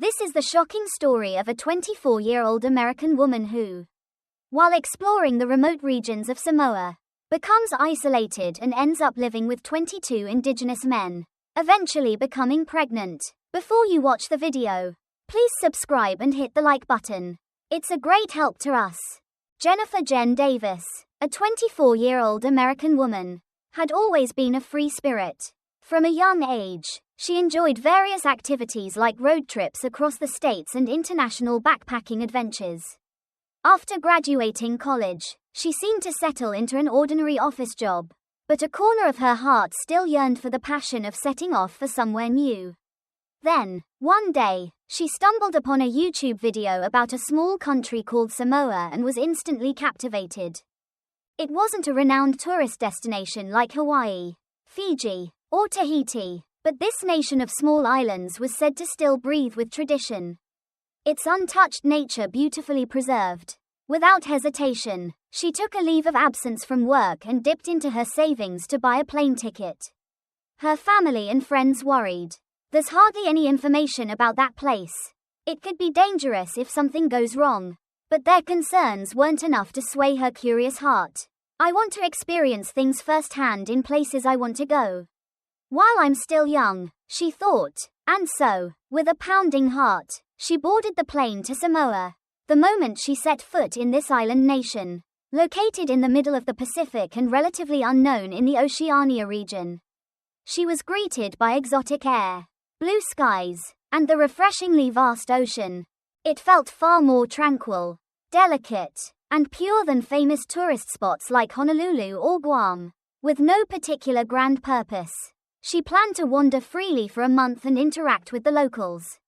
This is the shocking story of a 24-year-old American woman who, while exploring the remote regions of Samoa, becomes isolated and ends up living with 22 indigenous men, eventually becoming pregnant. Before you watch the video, please subscribe and hit the like button. It's a great help to us. Jennifer Jen Davis, a 24-year-old American woman, had always been a free spirit. From a young age, she enjoyed various activities like road trips across the states and international backpacking adventures. After graduating college, she seemed to settle into an ordinary office job, but a corner of her heart still yearned for the passion of setting off for somewhere new. Then, one day, she stumbled upon a YouTube video about a small country called Samoa and was instantly captivated. It wasn't a renowned tourist destination like Hawaii, Fiji, or Tahiti, but this nation of small islands was said to still breathe with tradition. Its untouched nature beautifully preserved. Without hesitation, she took a leave of absence from work and dipped into her savings to buy a plane ticket. Her family and friends worried. There's hardly any information about that place. It could be dangerous if something goes wrong. But their concerns weren't enough to sway her curious heart. I want to experience things firsthand in places I want to go while I'm still young, she thought, and so, with a pounding heart, she boarded the plane to Samoa. The moment she set foot in this island nation, located in the middle of the Pacific and relatively unknown in the Oceania region, she was greeted by exotic air, blue skies, and the refreshingly vast ocean. It felt far more tranquil, delicate, and pure than famous tourist spots like Honolulu or Guam. With no particular grand purpose, she planned to wander freely for a month and interact with the locals.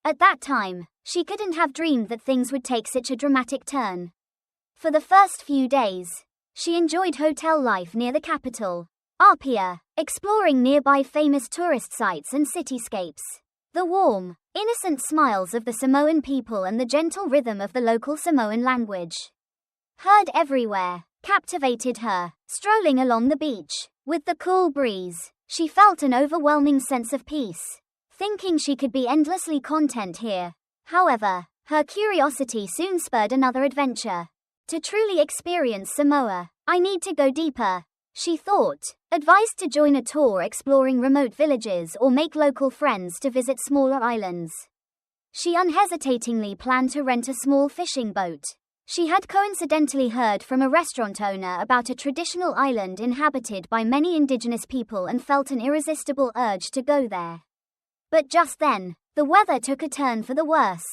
At that time, she couldn't have dreamed that things would take such a dramatic turn. For the first few days, she enjoyed hotel life near the capital, Apia, exploring nearby famous tourist sites and cityscapes. The warm, innocent smiles of the Samoan people and the gentle rhythm of the local Samoan language, heard everywhere, captivated her. Strolling along the beach, with the cool breeze, she felt an overwhelming sense of peace, thinking she could be endlessly content here. However, her curiosity soon spurred another adventure. To truly experience Samoa, I need to go deeper, she thought, advised to join a tour exploring remote villages or make local friends to visit smaller islands. She unhesitatingly planned to rent a small fishing boat. She had coincidentally heard from a restaurant owner about a traditional island inhabited by many indigenous people and felt an irresistible urge to go there. But just then, the weather took a turn for the worse.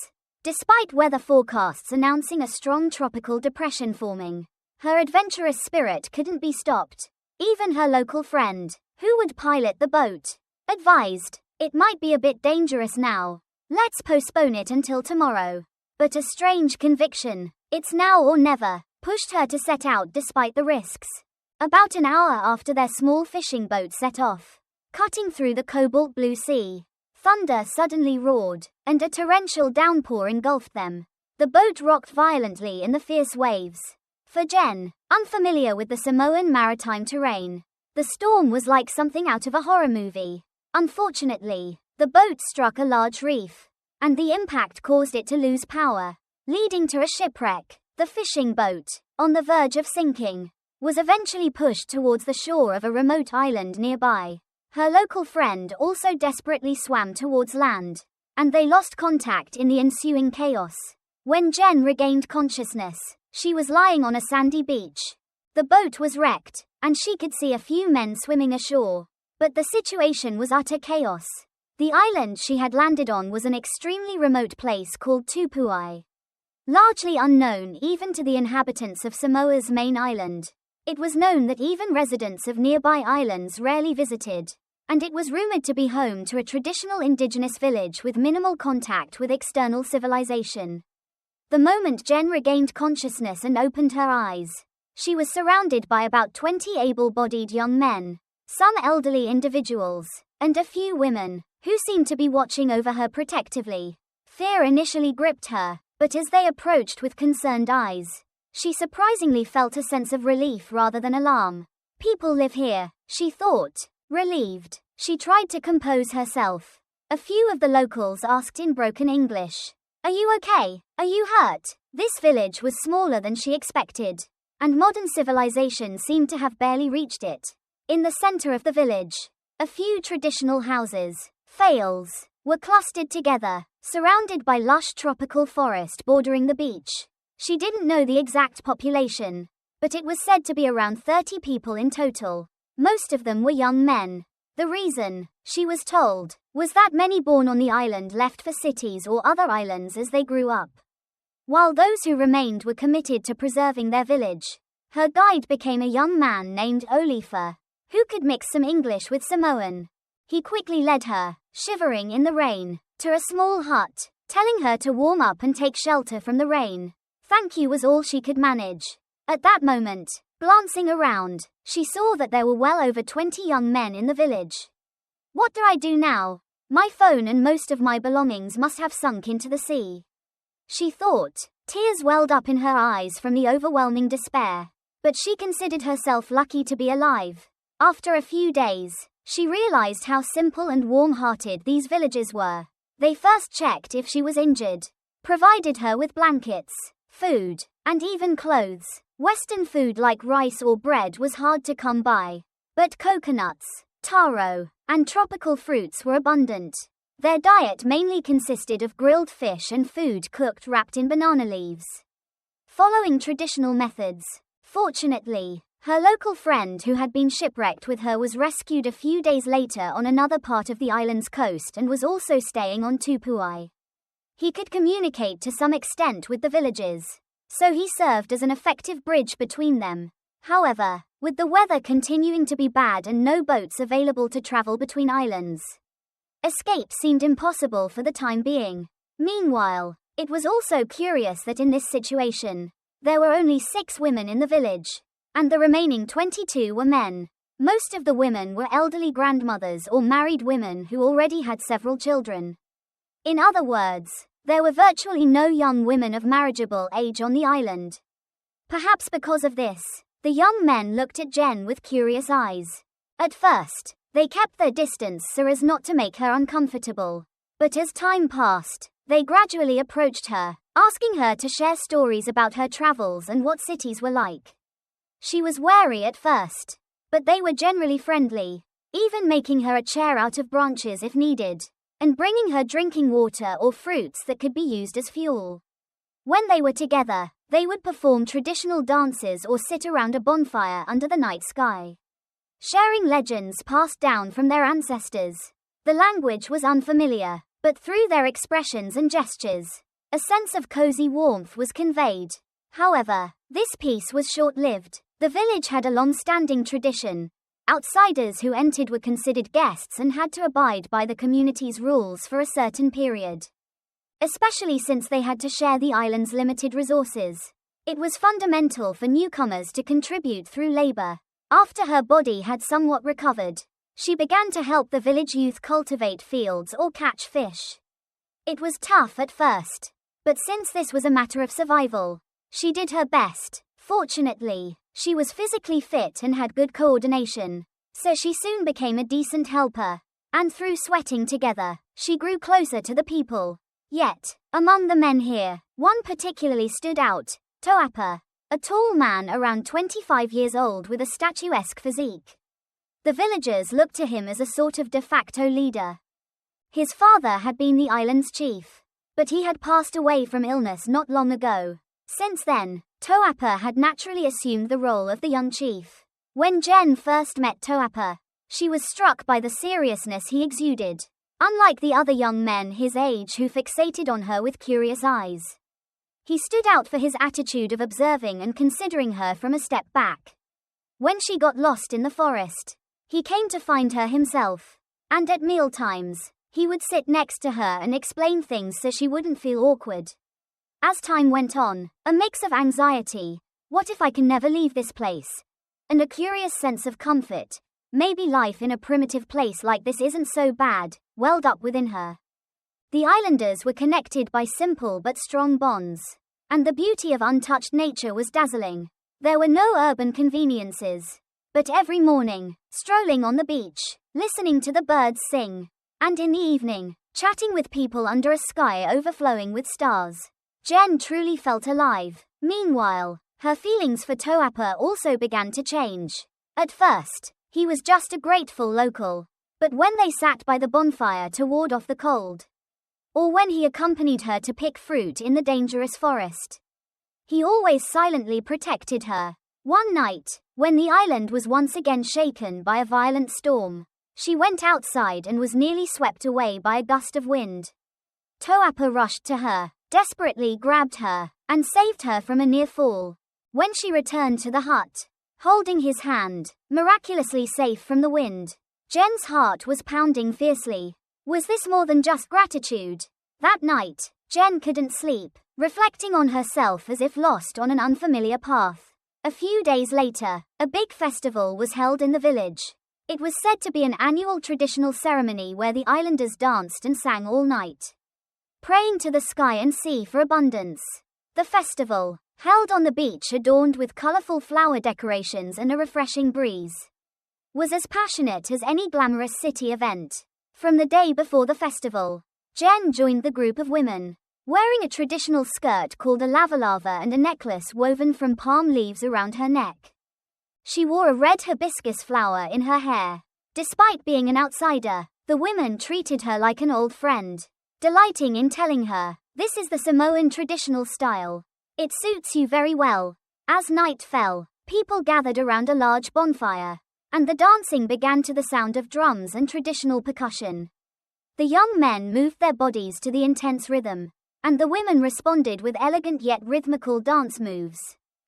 Despite weather forecasts announcing a strong tropical depression forming, her adventurous spirit couldn't be stopped. Even her local friend, who would pilot the boat, advised, "It might be a bit dangerous now. Let's postpone it until tomorrow." But a strange conviction, "It's now or never," pushed her to set out despite the risks. About an hour after their small fishing boat set off, cutting through the cobalt blue sea, thunder suddenly roared, and a torrential downpour engulfed them. The boat rocked violently in the fierce waves. For Jen, unfamiliar with the Samoan maritime terrain, the storm was like something out of a horror movie. Unfortunately, the boat struck a large reef, and the impact caused it to lose power, leading to a shipwreck. The fishing boat, on the verge of sinking, was eventually pushed towards the shore of a remote island nearby. Her local friend also desperately swam towards land, and they lost contact in the ensuing chaos. When Jen regained consciousness, she was lying on a sandy beach. The boat was wrecked, and she could see a few men swimming ashore. But the situation was utter chaos. The island she had landed on was an extremely remote place called Toappa. Largely unknown even to the inhabitants of Samoa's main island, it was known that even residents of nearby islands rarely visited, and it was rumored to be home to a traditional indigenous village with minimal contact with external civilization. The moment Jen regained consciousness and opened her eyes, she was surrounded by about 20 able-bodied young men, some elderly individuals, and a few women, who seemed to be watching over her protectively. Fear initially gripped her, but as they approached with concerned eyes, she surprisingly felt a sense of relief rather than alarm. "People live here," she thought, relieved. She tried to compose herself. A few of the locals asked in broken English, "Are you okay? Are you hurt?" This village was smaller than she expected, and modern civilization seemed to have barely reached it. In the center of the village, a few traditional houses, fails, were clustered together, surrounded by lush tropical forest bordering the beach. She didn't know the exact population, but it was said to be around 30 people in total. Most of them were young men. The reason, she was told, was that many born on the island left for cities or other islands as they grew up, while those who remained were committed to preserving their village. Her guide became a young man named Olifa, who could mix some English with Samoan. He quickly led her, shivering in the rain, to a small hut, telling her to warm up and take shelter from the rain. "Thank you" was all she could manage. At that moment, glancing around, she saw that there were well over 20 young men in the village. "What do I do now? My phone and most of my belongings must have sunk into the sea," she thought. Tears welled up in her eyes from the overwhelming despair. But she considered herself lucky to be alive. After a few days, she realized how simple and warm-hearted these villagers were. They first checked if she was injured, provided her with blankets, food, and even clothes. Western food like rice or bread was hard to come by, but coconuts, taro, and tropical fruits were abundant. Their diet mainly consisted of grilled fish and food cooked wrapped in banana leaves. Following traditional methods, fortunately, her local friend who had been shipwrecked with her was rescued a few days later on another part of the island's coast and was also staying on Toappa. He could communicate to some extent with the villagers, so he served as an effective bridge between them. However, with the weather continuing to be bad and no boats available to travel between islands, escape seemed impossible for the time being. Meanwhile, it was also curious that in this situation, there were only 6 women in the village, and the remaining 22 were men. Most of the women were elderly grandmothers or married women who already had several children. In other words, there were virtually no young women of marriageable age on the island. Perhaps because of this, the young men looked at Jen with curious eyes. At first, they kept their distance so as not to make her uncomfortable. But as time passed, they gradually approached her, asking her to share stories about her travels and what cities were like. She was wary at first, but they were generally friendly, even making her a chair out of branches if needed, and bringing her drinking water or fruits that could be used as fuel. When they were together, they would perform traditional dances or sit around a bonfire under the night sky, sharing legends passed down from their ancestors. The language was unfamiliar, but through their expressions and gestures, a sense of cozy warmth was conveyed. However, this peace was short-lived. The village had a long-standing tradition. Outsiders who entered were considered guests and had to abide by the community's rules for a certain period, especially since they had to share the island's limited resources. It was fundamental for newcomers to contribute through labor. After her body had somewhat recovered, she began to help the village youth cultivate fields or catch fish. It was tough at first, but since this was a matter of survival, she did her best. Fortunately, she was physically fit and had good coordination, so she soon became a decent helper, and through sweating together, she grew closer to the people. Yet, among the men here, one particularly stood out, Toappa, a tall man around 25 years old with a statuesque physique. The villagers looked to him as a sort of de facto leader. His father had been the island's chief, but he had passed away from illness not long ago. Since then, Toappa had naturally assumed the role of the young chief. When Jen first met Toappa, she was struck by the seriousness he exuded, unlike the other young men his age who fixated on her with curious eyes. He stood out for his attitude of observing and considering her from a step back. When she got lost in the forest, he came to find her himself, and at mealtimes, he would sit next to her and explain things so she wouldn't feel awkward. As time went on, a mix of anxiety, what if I can never leave this place, and a curious sense of comfort, maybe life in a primitive place like this isn't so bad, welled up within her. The islanders were connected by simple but strong bonds, and the beauty of untouched nature was dazzling. There were no urban conveniences, but every morning, strolling on the beach, listening to the birds sing, and in the evening, chatting with people under a sky overflowing with stars. Jen truly felt alive. Meanwhile, her feelings for Toappa also began to change. At first, he was just a grateful local. But when they sat by the bonfire to ward off the cold, or when he accompanied her to pick fruit in the dangerous forest, he always silently protected her. One night, when the island was once again shaken by a violent storm, she went outside and was nearly swept away by a gust of wind. Toappa rushed to her, desperately grabbed her, and saved her from a near fall. When she returned to the hut, holding his hand, miraculously safe from the wind, Jen's heart was pounding fiercely. Was this more than just gratitude? That night, Jen couldn't sleep, reflecting on herself as if lost on an unfamiliar path. A few days later, a big festival was held in the village. It was said to be an annual traditional ceremony where the islanders danced and sang all night, praying to the sky and sea for abundance. The festival, held on the beach adorned with colorful flower decorations and a refreshing breeze, was as passionate as any glamorous city event. From the day before the festival, Jen joined the group of women, wearing a traditional skirt called a lavalava and a necklace woven from palm leaves around her neck. She wore a red hibiscus flower in her hair. Despite being an outsider, the women treated her like an old friend, delighting in telling her, "This is the Samoan traditional style. It suits you very well." As night fell, people gathered around a large bonfire, and the dancing began to the sound of drums and traditional percussion. The young men moved their bodies to the intense rhythm, and the women responded with elegant yet rhythmical dance moves.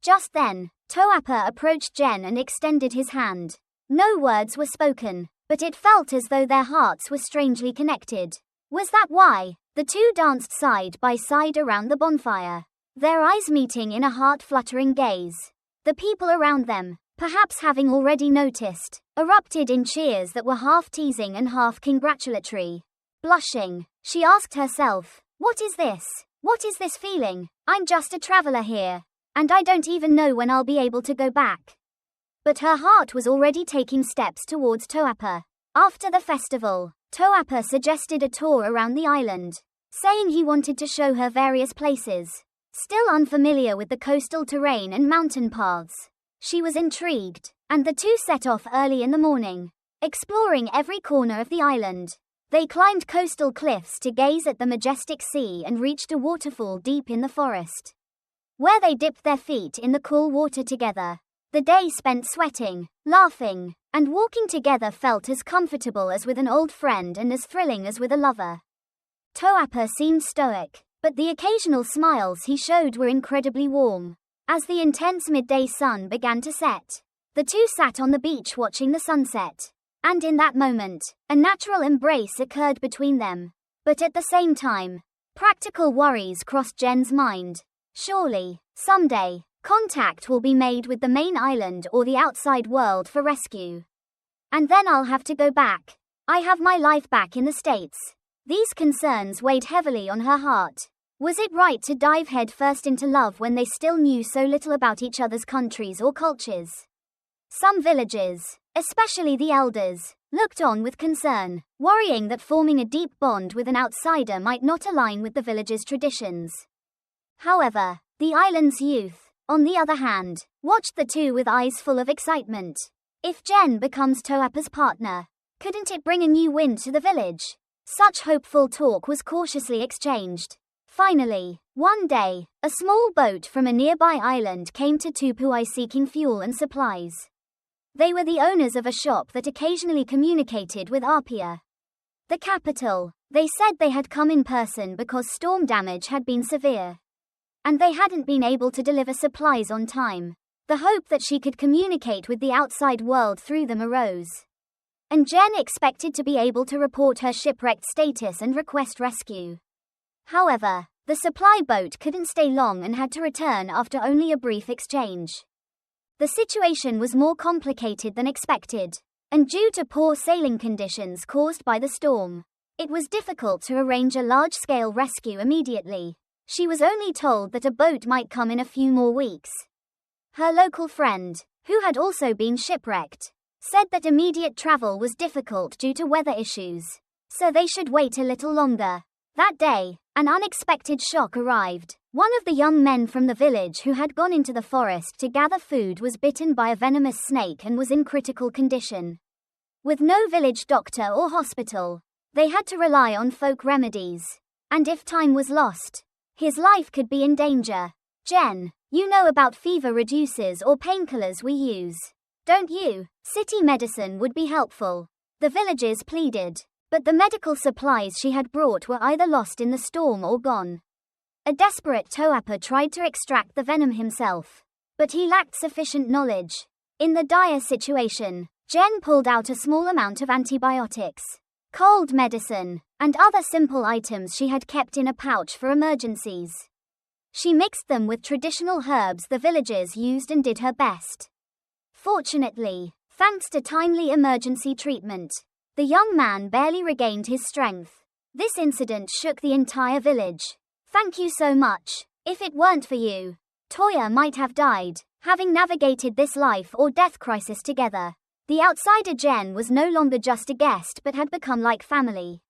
Just then, Toappa approached Jen and extended his hand. No words were spoken, but it felt as though their hearts were strangely connected. Was that why? The two danced side by side around the bonfire, their eyes meeting in a heart-fluttering gaze. The people around them, perhaps having already noticed, erupted in cheers that were half teasing and half congratulatory. Blushing, she asked herself, "What is this? What is this feeling? I'm just a traveler here, and I don't even know when I'll be able to go back." But her heart was already taking steps towards Toappa. After the festival, Toappa suggested a tour around the island, saying he wanted to show her various places. Still unfamiliar with the coastal terrain and mountain paths, she was intrigued, and the two set off early in the morning, exploring every corner of the island. They climbed coastal cliffs to gaze at the majestic sea and reached a waterfall deep in the forest, where they dipped their feet in the cool water together. The day spent sweating, laughing, and walking together felt as comfortable as with an old friend and as thrilling as with a lover. Toappa seemed stoic, but the occasional smiles he showed were incredibly warm. As the intense midday sun began to set, the two sat on the beach watching the sunset. And in that moment, a natural embrace occurred between them. But at the same time, practical worries crossed Jen's mind. Surely, someday, contact will be made with the main island or the outside world for rescue. And then I'll have to go back. I have my life back in the States. These concerns weighed heavily on her heart. Was it right to dive headfirst into love when they still knew so little about each other's countries or cultures? Some villagers, especially the elders, looked on with concern, worrying that forming a deep bond with an outsider might not align with the village's traditions. However, the island's youth, on the other hand, watched the two with eyes full of excitement. If Jen becomes Toappa's partner, couldn't it bring a new wind to the village? Such hopeful talk was cautiously exchanged. Finally, one day, a small boat from a nearby island came to Toappa seeking fuel and supplies. They were the owners of a shop that occasionally communicated with Apia, the capital. They said they had come in person because storm damage had been severe, and they hadn't been able to deliver supplies on time. The hope that she could communicate with the outside world through them arose, and Jen expected to be able to report her shipwrecked status and request rescue. However, the supply boat couldn't stay long and had to return after only a brief exchange. The situation was more complicated than expected, and due to poor sailing conditions caused by the storm, it was difficult to arrange a large-scale rescue immediately. She was only told that a boat might come in a few more weeks. Her local friend, who had also been shipwrecked, said that immediate travel was difficult due to weather issues. so they should wait a little longer. That day, an unexpected shock arrived. One of the young men from the village who had gone into the forest to gather food was bitten by a venomous snake and was in critical condition. With no village doctor or hospital, they had to rely on folk remedies. And if time was lost, his life could be in danger. Jen, you know about fever reducers or painkillers we use, don't you? City medicine would be helpful, the villagers pleaded. But the medical supplies she had brought were either lost in the storm or gone. A desperate Toappa tried to extract the venom himself, but he lacked sufficient knowledge. In the dire situation, Jen pulled out a small amount of antibiotics, cold medicine, and other simple items she had kept in a pouch for emergencies. She mixed them with traditional herbs the villagers used and did her best. Fortunately, thanks to timely emergency treatment, the young man barely regained his strength. This incident shook the entire village. Thank you so much. If it weren't for you, Toya might have died. Having navigated this life or death crisis together, the outsider Jen was no longer just a guest but had become like family.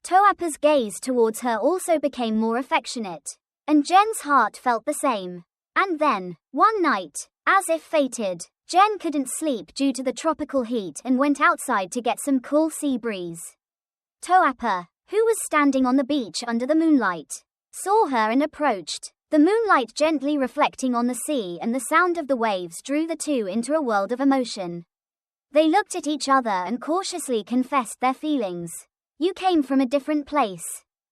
Toappa's gaze towards her also became more affectionate, and Jen's heart felt the same. And then, one night, as if fated, Jen couldn't sleep due to the tropical heat and went outside to get some cool sea breeze. Toappa, who was standing on the beach under the moonlight, saw her and approached. The moonlight gently reflecting on the sea and the sound of the waves drew the two into a world of emotion. They looked at each other and cautiously confessed their feelings. You came from a different place,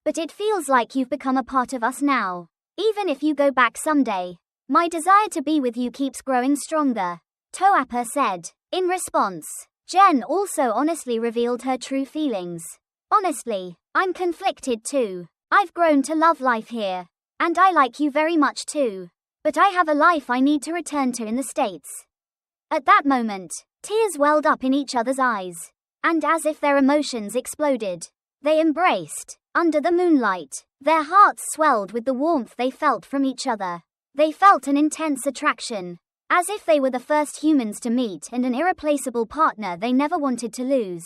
but it feels like you've become a part of us now. Even if you go back someday, my desire to be with you keeps growing stronger, Toappa said. In response, Jen also honestly revealed her true feelings. Honestly, I'm conflicted too. I've grown to love life here, and I like you very much too. But I have a life I need to return to in the States. At that moment, tears welled up in each other's eyes, and as if their emotions exploded, they embraced. Under the moonlight, their hearts swelled with the warmth they felt from each other. They felt an intense attraction, as if they were the first humans to meet and an irreplaceable partner they never wanted to lose.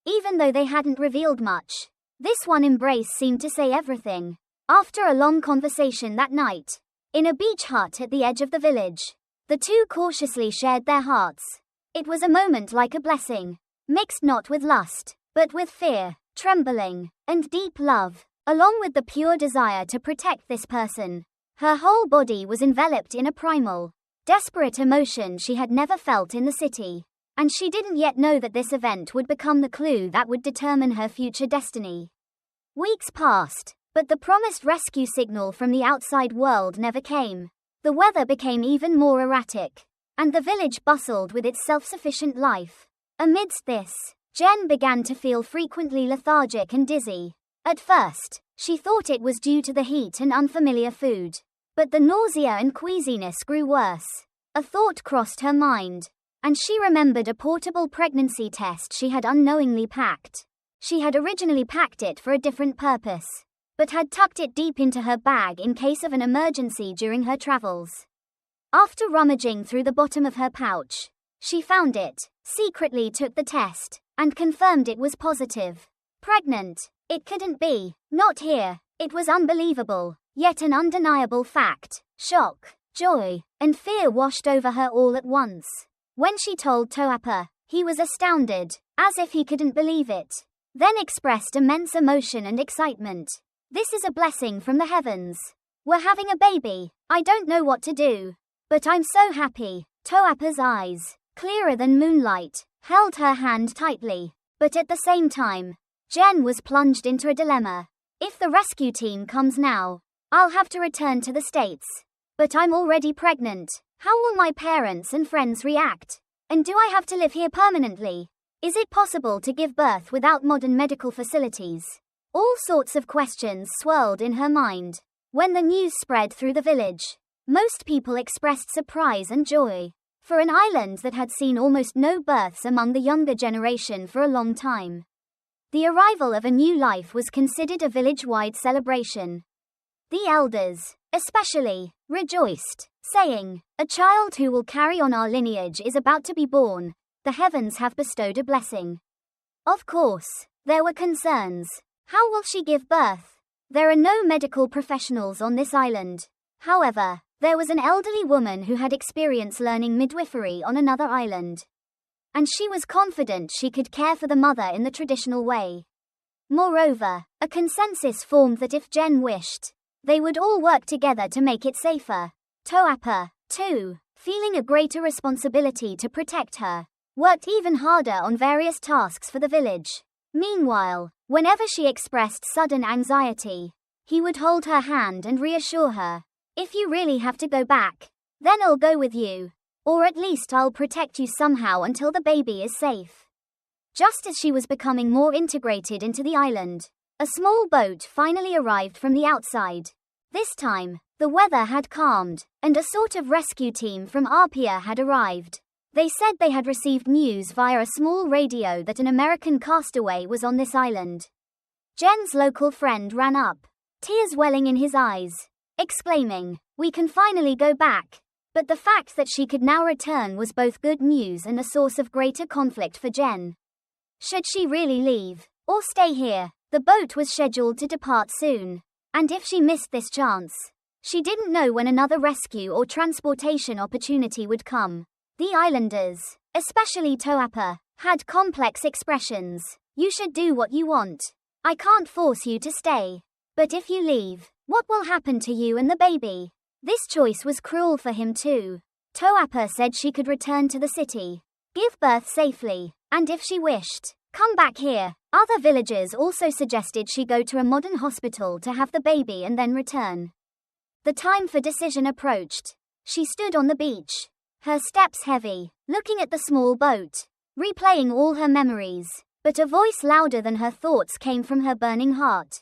Even though they hadn't revealed much, this one embrace seemed to say everything. After a long conversation that night, in a beach hut at the edge of the village, the two cautiously shared their hearts. It was a moment like a blessing, mixed not with lust, but with fear, trembling, and deep love, along with the pure desire to protect this person. Her whole body was enveloped in a primal, desperate emotion she had never felt in the city, and she didn't yet know that this event would become the clue that would determine her future destiny. Weeks passed, but the promised rescue signal from the outside world never came. The weather became even more erratic, and the village bustled with its self-sufficient life. Amidst this, Jen began to feel frequently lethargic and dizzy. At first, she thought it was due to the heat and unfamiliar food, but the nausea and queasiness grew worse. A thought crossed her mind, and she remembered a portable pregnancy test she had unknowingly packed. She had originally packed it for a different purpose, but had tucked it deep into her bag in case of an emergency during her travels. After rummaging through the bottom of her pouch, she found it, secretly took the test, and confirmed it was positive. Pregnant. It couldn't be. Not here. It was unbelievable, yet an undeniable fact. Shock, joy, and fear washed over her all at once. When she told Toappa, he was astounded, as if he couldn't believe it, then expressed immense emotion and excitement. This is a blessing from the heavens. We're having a baby. I don't know what to do, but I'm so happy. Toappa's eyes, clearer than moonlight, held her hand tightly, but at the same time, Jen was plunged into a dilemma. If the rescue team comes now, I'll have to return to the States. But I'm already pregnant. How will my parents and friends react? And do I have to live here permanently? Is it possible to give birth without modern medical facilities? All sorts of questions swirled in her mind. When the news spread through the village, most people expressed surprise and joy. For an island that had seen almost no births among the younger generation for a long time, the arrival of a new life was considered a village-wide celebration. The elders, especially, rejoiced, saying, "A child who will carry on our lineage is about to be born. The heavens have bestowed a blessing." Of course, There were concerns. How will she give birth? There are no medical professionals on this island. However, there was an elderly woman who had experience learning midwifery on another island. And she was confident she could care for the mother in the traditional way. Moreover, a consensus formed that if Jen wished, they would all work together to make it safer. Toappa, too, feeling a greater responsibility to protect her, worked even harder on various tasks for the village. Meanwhile, whenever she expressed sudden anxiety, he would hold her hand and reassure her. If you really have to go back, then I'll go with you. Or at least I'll protect you somehow until the baby is safe. Just as she was becoming more integrated into the island, a small boat finally arrived from the outside. This time, the weather had calmed, and a sort of rescue team from Apia had arrived. They said they had received news via a small radio that an American castaway was on this island. Jen's local friend ran up, tears welling in his eyes, exclaiming, "We can finally go back." But the fact that she could now return was both good news and a source of greater conflict for Jen. Should she really leave, or stay here? The boat was scheduled to depart soon, and if she missed this chance, she didn't know when another rescue or transportation opportunity would come. The islanders, especially Toappa, had complex expressions. You should do what you want. I can't force you to stay. But if you leave, what will happen to you and the baby? This choice was cruel for him too. Toappa said she could return to the city, give birth safely, and if she wished, come back here. Other villagers also suggested she go to a modern hospital to have the baby and then return. The time for decision approached. She stood on the beach, her steps heavy, looking at the small boat, replaying all her memories, but a voice louder than her thoughts came from her burning heart.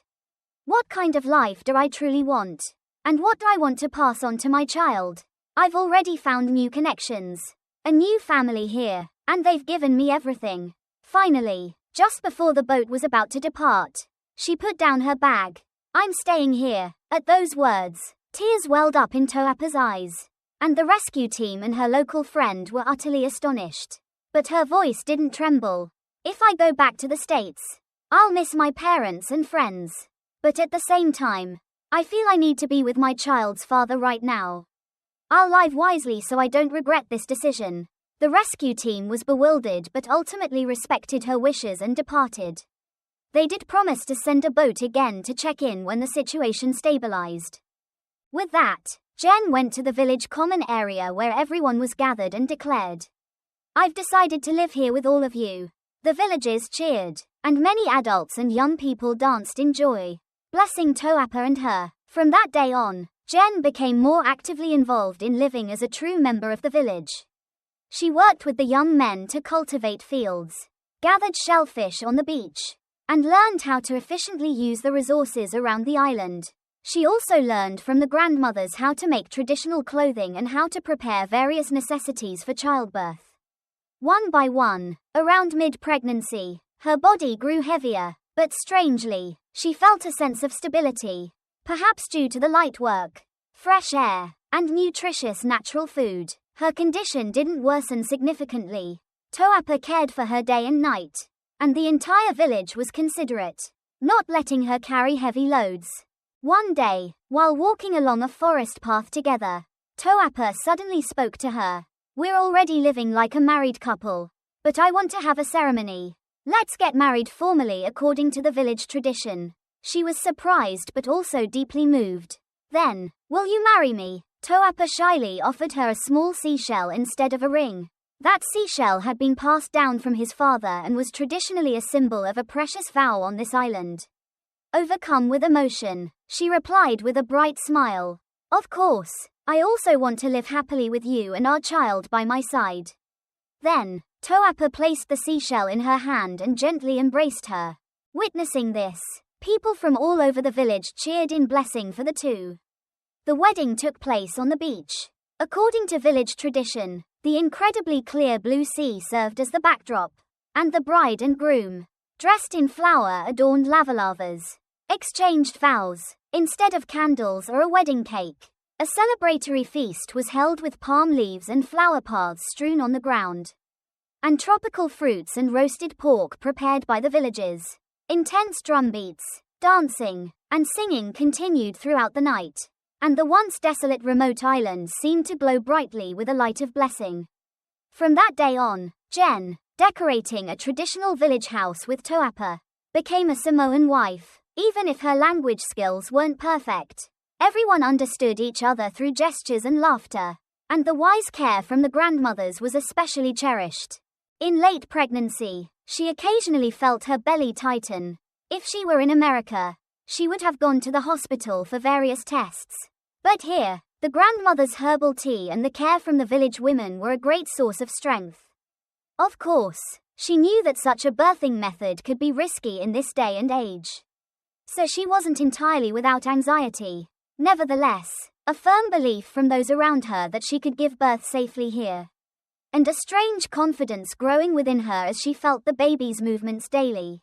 What kind of life do I truly want? And what do I want to pass on to my child? I've already found new connections, a new family here, and they've given me everything. Finally, just before the boat was about to depart, she put down her bag. I'm staying here. At those words, tears welled up in Toappa's eyes, and the rescue team and her local friend were utterly astonished. But her voice didn't tremble. If I go back to the States, I'll miss my parents and friends. But at the same time, I feel I need to be with my child's father right now. I'll live wisely so I don't regret this decision. The rescue team was bewildered but ultimately respected her wishes and departed. They did promise to send a boat again to check in when the situation stabilized. With that, Jen went to the village common area where everyone was gathered and declared, "I've decided to live here with all of you." The villagers cheered, and many adults and young people danced in joy, blessing Toappa and her. From that day on, Jen became more actively involved in living as a true member of the village. She worked with the young men to cultivate fields, gathered shellfish on the beach, and learned how to efficiently use the resources around the island. She also learned from the grandmothers how to make traditional clothing and how to prepare various necessities for childbirth. One by one, around mid-pregnancy, her body grew heavier, but strangely, she felt a sense of stability, perhaps due to the light work, fresh air, and nutritious natural food. Her condition didn't worsen significantly. Toappa cared for her day and night, and the entire village was considerate, not letting her carry heavy loads. One day, while walking along a forest path together, Toappa suddenly spoke to her. "We're already living like a married couple, but I want to have a ceremony. Let's get married formally according to the village tradition." She was surprised but also deeply moved. "Then, will you marry me?" Toappa shyly offered her a small seashell instead of a ring. That seashell had been passed down from his father and was traditionally a symbol of a precious vow on this island. Overcome with emotion, she replied with a bright smile, "Of course, I also want to live happily with you and our child by my side." Then, Toappa placed the seashell in her hand and gently embraced her. Witnessing this, people from all over the village cheered in blessing for the two. The wedding took place on the beach. According to village tradition, the incredibly clear blue sea served as the backdrop, and the bride and groom, dressed in flower-adorned lavalavas, exchanged vows. Instead of candles or a wedding cake, a celebratory feast was held with palm leaves and flower paths strewn on the ground, and tropical fruits and roasted pork prepared by the villagers. Intense drum beats, dancing, and singing continued throughout the night, and the once desolate remote island seemed to glow brightly with a light of blessing. From that day on, Jen, decorating a traditional village house with Toappa, became a Samoan wife. Even if her language skills weren't perfect, everyone understood each other through gestures and laughter, and the wise care from the grandmothers was especially cherished. In late pregnancy, she occasionally felt her belly tighten. If she were in America, she would have gone to the hospital for various tests. But here, the grandmother's herbal tea and the care from the village women were a great source of strength. Of course, she knew that such a birthing method could be risky in this day and age. So she wasn't entirely without anxiety. Nevertheless, a firm belief from those around her that she could give birth safely here, and a strange confidence growing within her as she felt the baby's movements daily,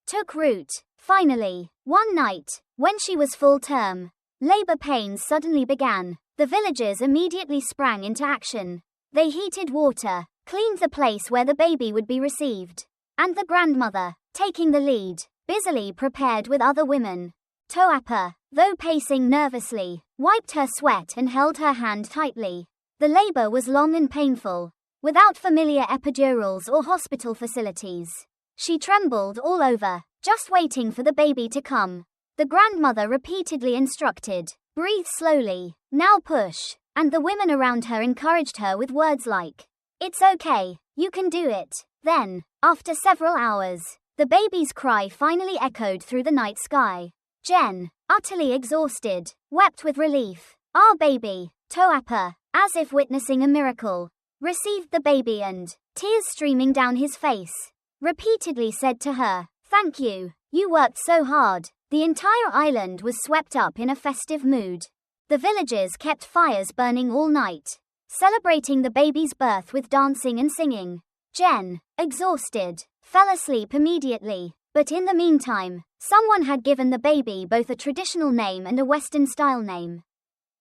took root. Finally, one night, when she was full term, labor pains suddenly began. The villagers immediately sprang into action. They heated water, cleaned the place where the baby would be received, and the grandmother, taking the lead, busily prepared with other women. Toappa, though pacing nervously, wiped her sweat and held her hand tightly. The labor was long and painful. Without familiar epidurals or hospital facilities, she trembled all over, just waiting for the baby to come. The grandmother repeatedly instructed, "Breathe slowly, now push," and the women around her encouraged her with words like, "It's okay, you can do it." Then, after several hours, the baby's cry finally echoed through the night sky. Jen, utterly exhausted, wept with relief. Our baby, Toappa, as if witnessing a miracle, received the baby and, tears streaming down his face, repeatedly said to her, "Thank you, you worked so hard." The entire island was swept up in a festive mood. The villagers kept fires burning all night, celebrating the baby's birth with dancing and singing. Jen, exhausted, fell asleep immediately, but in the meantime, someone had given the baby both a traditional name and a Western-style name.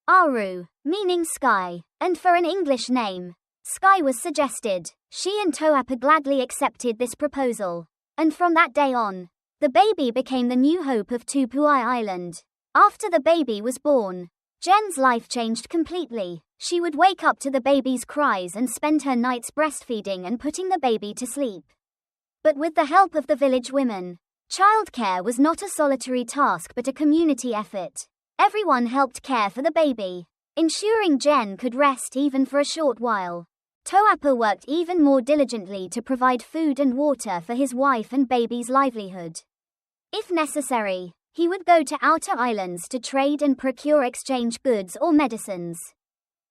Aru, meaning sky, and for an English name, Sky was suggested. She and Toappa gladly accepted this proposal, and from that day on, the baby became the new hope of Tupuai Island. After the baby was born, Jen's life changed completely. She would wake up to the baby's cries and spend her nights breastfeeding and putting the baby to sleep. But with the help of the village women, childcare was not a solitary task but a community effort. Everyone helped care for the baby, ensuring Jen could rest even for a short while. Toappa worked even more diligently to provide food and water for his wife and baby's livelihood. If necessary, he would go to outer islands to trade and procure exchange goods or medicines.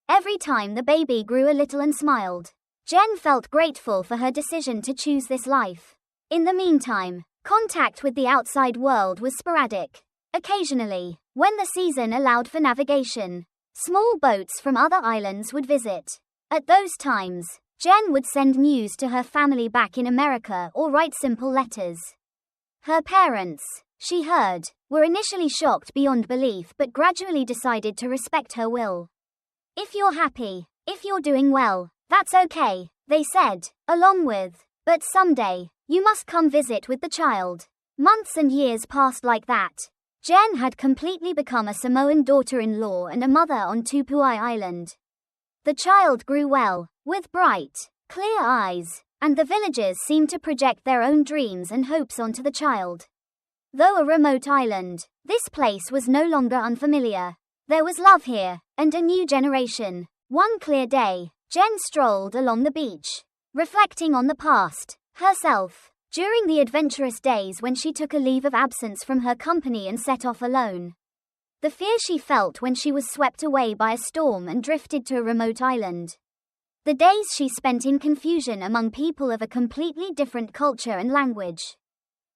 Every time the baby grew a little and smiled, Jen felt grateful for her decision to choose this life. In the meantime, contact with the outside world was sporadic. Occasionally, when the season allowed for navigation, small boats from other islands would visit. At those times, Jen would send news to her family back in America or write simple letters. Her parents, she heard, were initially shocked beyond belief but gradually decided to respect her will. "If you're happy, if you're doing well, that's okay," they said, along with, "But someday, you must come visit with the child." Months and years passed like that. Jen had completely become a Samoan daughter-in-law and a mother on Tupuai Island. The child grew well, with bright, clear eyes, and the villagers seemed to project their own dreams and hopes onto the child. Though a remote island, this place was no longer unfamiliar. There was love here, and a new generation. One clear day, Jen strolled along the beach, reflecting on the past, herself, during the adventurous days when she took a leave of absence from her company and set off alone. The fear she felt when she was swept away by a storm and drifted to a remote island. The days she spent in confusion among people of a completely different culture and language.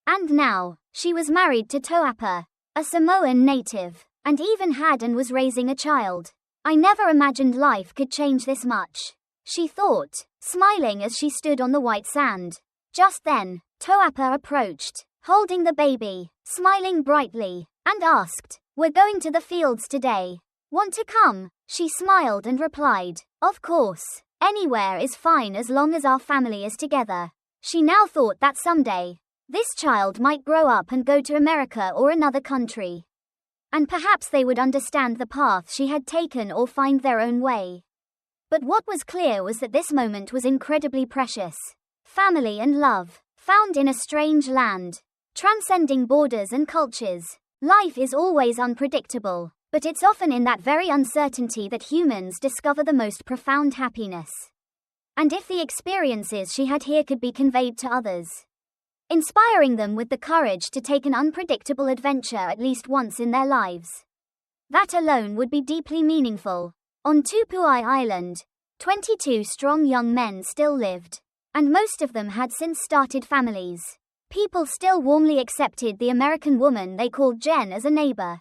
And now, she was married to Toappa, a Samoan native, and even had and was raising a child. "I never imagined life could change this much," she thought, smiling as she stood on the white sand. Just then, Toappa approached, holding the baby, smiling brightly, and asked, "We're going to the fields today. Want to come?" She smiled and replied, "Of course. Anywhere is fine as long as our family is together." She now thought that someday, This child might grow up and go to America or another country. And perhaps they would understand the path she had taken or find their own way. But what was clear was that this moment was incredibly precious. Family and love, found in a strange land, transcending borders and cultures. Life is always unpredictable, but it's often in that very uncertainty that humans discover the most profound happiness. And if the experiences she had here could be conveyed to others, inspiring them with the courage to take an unpredictable adventure at least once in their lives, that alone would be deeply meaningful. On Toappa Island, 22 strong young men still lived, and most of them had since started families. People still warmly accepted the American woman they called Jen as a neighbor.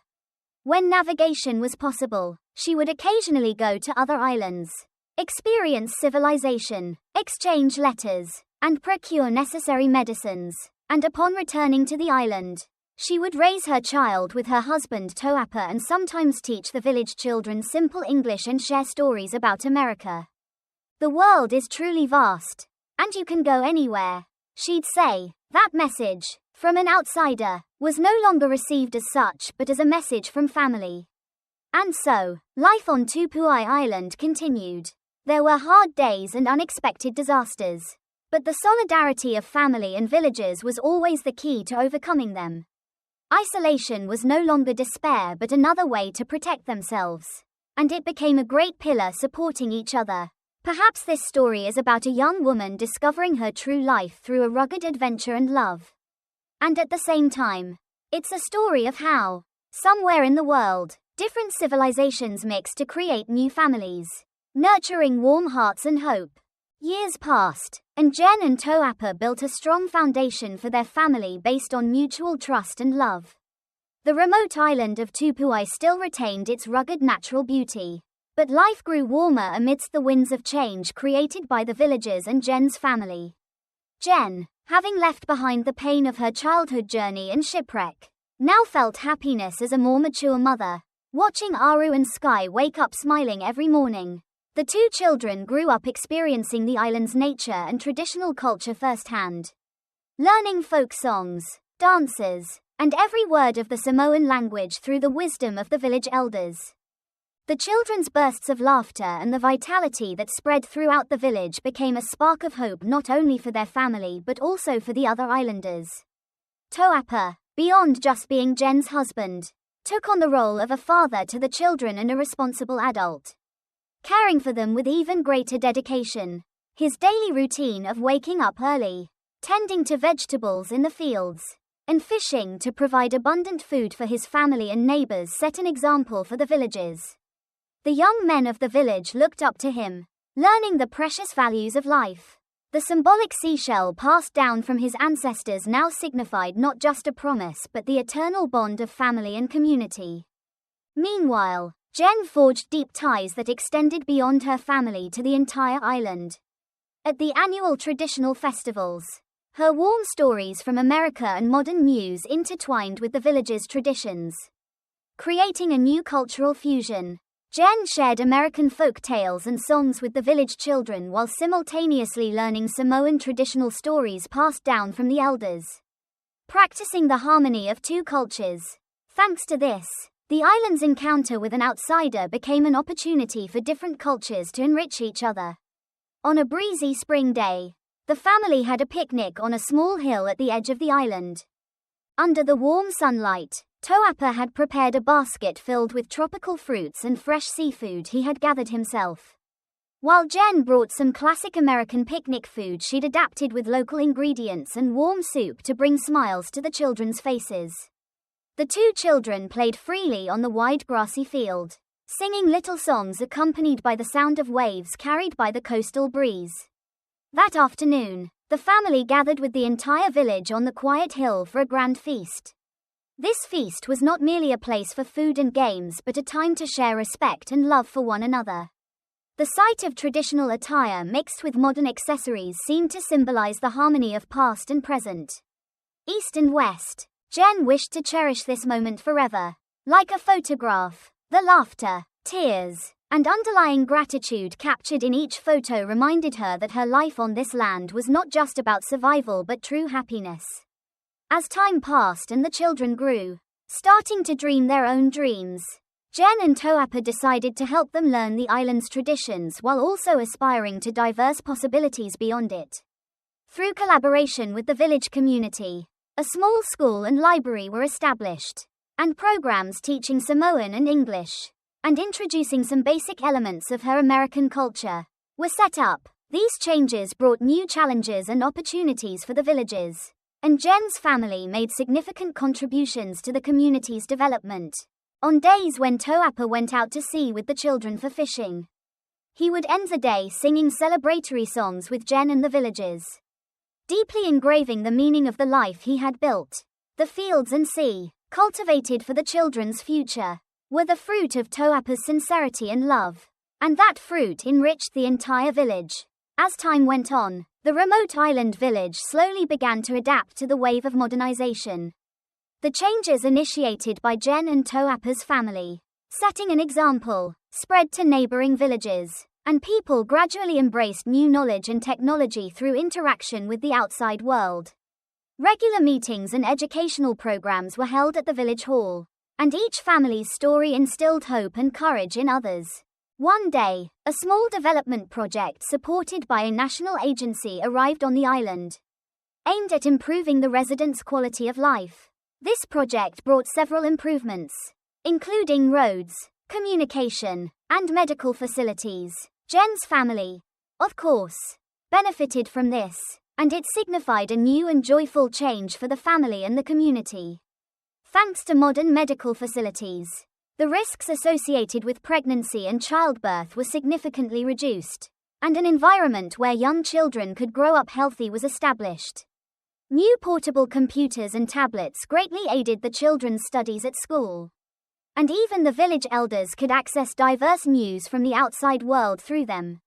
When navigation was possible, she would occasionally go to other islands, experience civilization, exchange letters, and procure necessary medicines, and upon returning to the island, she would raise her child with her husband Toappa and sometimes teach the village children simple English and share stories about America. The world is truly vast, and you can go anywhere, she'd say. That message, from an outsider, was no longer received as such but as a message from family. And so, life on Toappa Island continued. There were hard days and unexpected disasters, but the solidarity of family and villagers was always the key to overcoming them. Isolation was no longer despair but another way to protect themselves, and it became a great pillar supporting each other. Perhaps this story is about a young woman discovering her true life through a rugged adventure and love. And at the same time, it's a story of how, somewhere in the world, different civilizations mix to create new families, nurturing warm hearts and hope. Years passed, and Jen and Toappa built a strong foundation for their family based on mutual trust and love. The remote island of Toappa still retained its rugged natural beauty, but life grew warmer amidst the winds of change created by the villagers and Jen's family. Jen, having left behind the pain of her childhood journey and shipwreck, now felt happiness as a more mature mother, watching Aru and Sky wake up smiling every morning. The two children grew up experiencing the island's nature and traditional culture firsthand, learning folk songs, dances, and every word of the Samoan language through the wisdom of the village elders. The children's bursts of laughter and the vitality that spread throughout the village became a spark of hope not only for their family but also for the other islanders. Toappa, beyond just being Jen's husband, took on the role of a father to the children and a responsible adult, caring for them with even greater dedication. His daily routine of waking up early, tending to vegetables in the fields, and fishing to provide abundant food for his family and neighbors set an example for the villagers. The young men of the village looked up to him, learning the precious values of life. The symbolic seashell passed down from his ancestors now signified not just a promise but the eternal bond of family and community. Meanwhile, Jen forged deep ties that extended beyond her family to the entire island. At the annual traditional festivals, her warm stories from America and modern news intertwined with the village's traditions, creating a new cultural fusion. Jen shared American folk tales and songs with the village children while simultaneously learning Samoan traditional stories passed down from the elders, practicing the harmony of two cultures. Thanks to this, the island's encounter with an outsider became an opportunity for different cultures to enrich each other. On a breezy spring day, the family had a picnic on a small hill at the edge of the island. Under the warm sunlight, Toappa had prepared a basket filled with tropical fruits and fresh seafood he had gathered himself, while Jen brought some classic American picnic food she'd adapted with local ingredients and warm soup to bring smiles to the children's faces. The two children played freely on the wide grassy field, singing little songs accompanied by the sound of waves carried by the coastal breeze. That afternoon, the family gathered with the entire village on the quiet hill for a grand feast. This feast was not merely a place for food and games but a time to share respect and love for one another. The sight of traditional attire mixed with modern accessories seemed to symbolize the harmony of past and present, east and west. Jen wished to cherish this moment forever. Like a photograph, the laughter, tears, and underlying gratitude captured in each photo reminded her that her life on this land was not just about survival but true happiness. As time passed and the children grew, starting to dream their own dreams, Jen and Toappa decided to help them learn the island's traditions while also aspiring to diverse possibilities beyond it. Through collaboration with the village community, a small school and library were established, and programs teaching Samoan and English, and introducing some basic elements of her American culture, were set up. These changes brought new challenges and opportunities for the villagers, and Jen's family made significant contributions to the community's development. On days when Toappa went out to sea with the children for fishing, he would end the day singing celebratory songs with Jen and the villagers, deeply engraving the meaning of the life he had built. The fields and sea, cultivated for the children's future, were the fruit of Toappa's sincerity and love, and that fruit enriched the entire village. As time went on, the remote island village slowly began to adapt to the wave of modernization. The changes initiated by Jen and Toappa's family, setting an example, spread to neighboring villages, and people gradually embraced new knowledge and technology through interaction with the outside world. Regular meetings and educational programs were held at the village hall, and each family's story instilled hope and courage in others. One day, a small development project supported by a national agency arrived on the island, aimed at improving the residents' quality of life. This project brought several improvements, including roads, communication, and medical facilities. Jen's family, of course, benefited from this, and it signified a new and joyful change for the family and the community. Thanks to modern medical facilities, the risks associated with pregnancy and childbirth were significantly reduced, and an environment where young children could grow up healthy was established. New portable computers and tablets greatly aided the children's studies at school, and even the village elders could access diverse news from the outside world through them.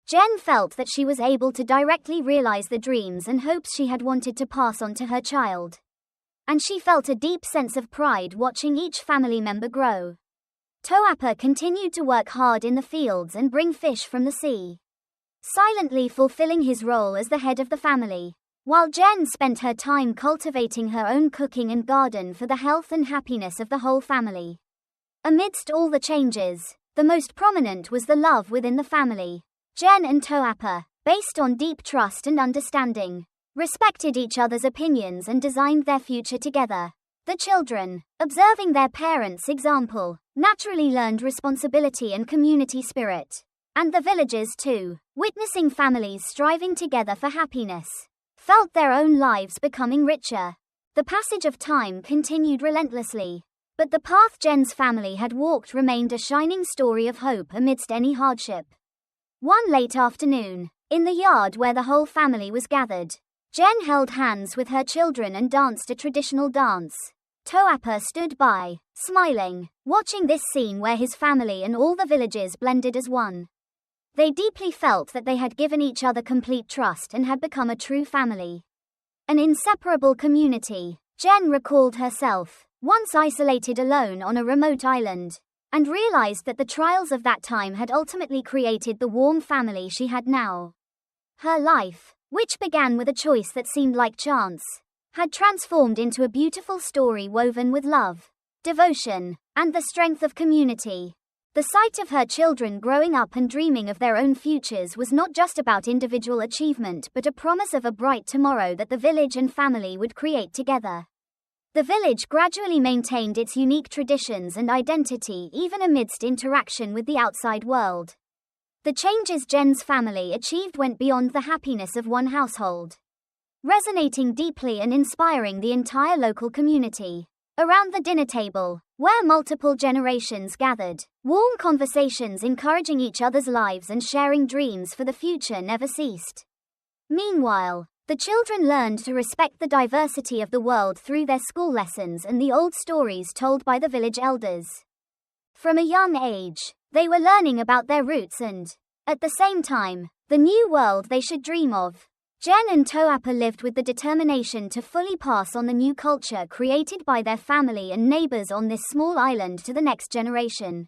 Jen felt that she was able to directly realize the dreams and hopes she had wanted to pass on to her child, and she felt a deep sense of pride watching each family member grow. Toappa continued to work hard in the fields and bring fish from the sea, silently fulfilling his role as the head of the family, while Jen spent her time cultivating her own cooking and garden for the health and happiness of the whole family. Amidst all the changes, the most prominent was the love within the family. Jen and Toappa, based on deep trust and understanding, respected each other's opinions and designed their future together. The children, observing their parents' example, naturally learned responsibility and community spirit. And the villagers too, witnessing families striving together for happiness, felt their own lives becoming richer. The passage of time continued relentlessly, but the path Jen's family had walked remained a shining story of hope amidst any hardship. One late afternoon, in the yard where the whole family was gathered, Jen held hands with her children and danced a traditional dance. Toappa stood by, smiling, watching this scene where his family and all the villagers blended as one. They deeply felt that they had given each other complete trust and had become a true family, an inseparable community. Jen recalled herself, once isolated alone on a remote island, and realized that the trials of that time had ultimately created the warm family she had now. Her life, which began with a choice that seemed like chance, had transformed into a beautiful story woven with love, devotion, and the strength of community. The sight of her children growing up and dreaming of their own futures was not just about individual achievement but a promise of a bright tomorrow that the village and family would create together. The village gradually maintained its unique traditions and identity even amidst interaction with the outside world. The changes Jen's family achieved went beyond the happiness of one household, resonating deeply and inspiring the entire local community. Around the dinner table, where multiple generations gathered, warm conversations encouraging each other's lives and sharing dreams for the future never ceased. Meanwhile, the children learned to respect the diversity of the world through their school lessons and the old stories told by the village elders. From a young age, they were learning about their roots and, at the same time, the new world they should dream of. Jen and Toappa lived with the determination to fully pass on the new culture created by their family and neighbors on this small island to the next generation.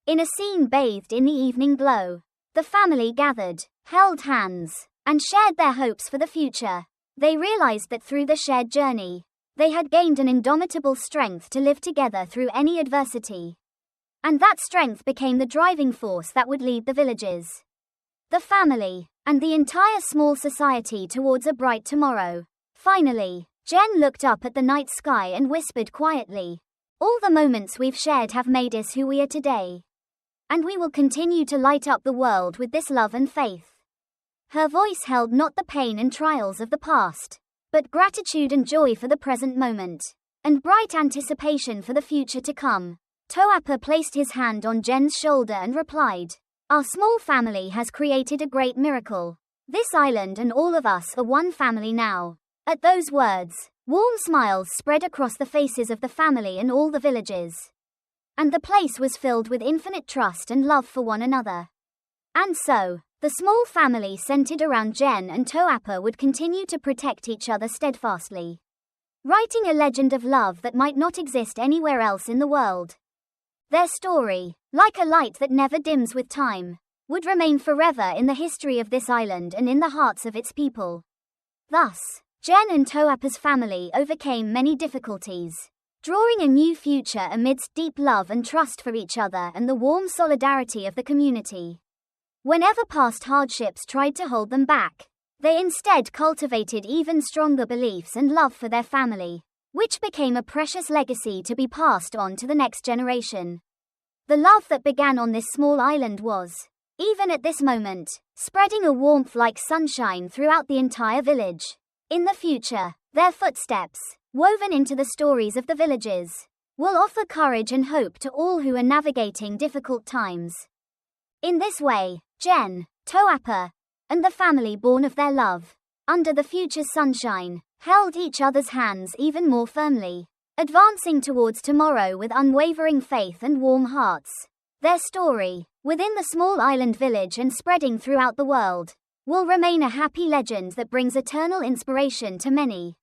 In a scene bathed in the evening glow, the family gathered, held hands, and shared their hopes for the future. They realized that through the shared journey, They had gained an indomitable strength to live together through any adversity. And that strength became the driving force that would lead the villages, the family, and the entire small society towards a bright tomorrow. Finally, Jen looked up at the night sky and whispered quietly, "All the moments we've shared have made us who we are today. And we will continue to light up the world with this love and faith." Her voice held not the pain and trials of the past, but gratitude and joy for the present moment, and bright anticipation for the future to come. Toappa placed his hand on Jen's shoulder and replied, "Our small family has created a great miracle. This island and all of us are one family now." At those words, warm smiles spread across the faces of the family and all the villages. And the place was filled with infinite trust and love for one another. And so, the small family centered around Jen and Toappa would continue to protect each other steadfastly, writing a legend of love that might not exist anywhere else in the world. Their story, like a light that never dims with time, would remain forever in the history of this island and in the hearts of its people. Thus, Jen and Toappa's family overcame many difficulties, drawing a new future amidst deep love and trust for each other and the warm solidarity of the community. Whenever past hardships tried to hold them back, they instead cultivated even stronger beliefs and love for their family, which became a precious legacy to be passed on to the next generation. The love that began on this small island was, even at this moment, spreading a warmth like sunshine throughout the entire village. In the future, their footsteps, woven into the stories of the villages, will offer courage and hope to all who are navigating difficult times. In this way, Jen, Toappa, and the family born of their love, under the future's sunshine, held each other's hands even more firmly, advancing towards tomorrow with unwavering faith and warm hearts. Their story, within the small island village and spreading throughout the world, will remain a happy legend that brings eternal inspiration to many.